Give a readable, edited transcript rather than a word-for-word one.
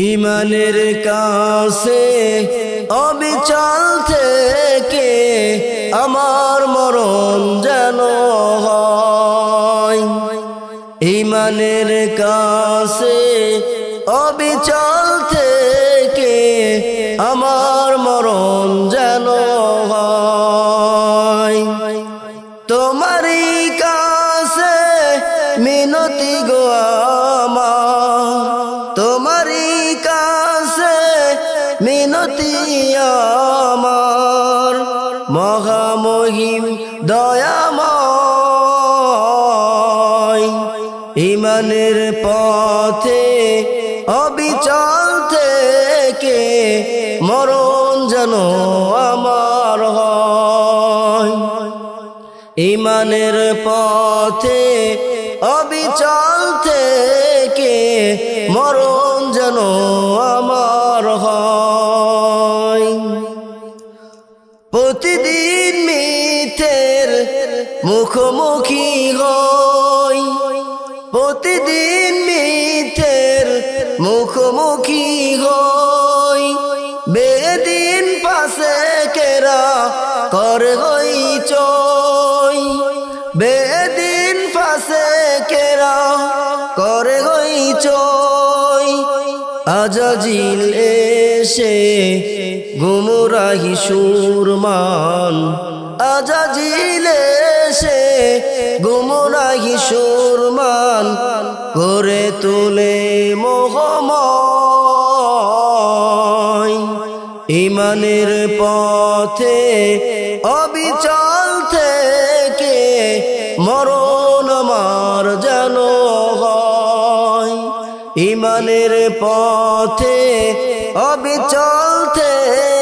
ইমানের কাছে অবিচল থেকে আমার মরণ যেন হয়। ইমানের কাছে অবিচল থেকে আমার মরণ যেন হয়। তোমারই কাছে মিনতি গো আমার, তোমারই কাছে মিনতি আমার, মহামহিম দয়াময়। ইমানের পথে অবিচল থেকে মরণ যেন আমার হয়। ইমানের পথে অবিচল থেকে মরণ যেন আমার হয়। প্রতিদিন মিথ্যের মুখোমুখি হই, প্রতিদিন মিথ্যের মুখোমুখি হই। বেদিন পাশে কেরা করে হই চই, বেদিন পাশে কেরা করে হই চই। আজাজিল এসে গুমরাহি সুরমান, আজাজিল এসে গুমরাহি সুরমান করে তোলে মোহময়। ইমানের পথে অবিচল থেকে মরণ আমার যেন হয়। ইমানের পথে অবিচল থেকে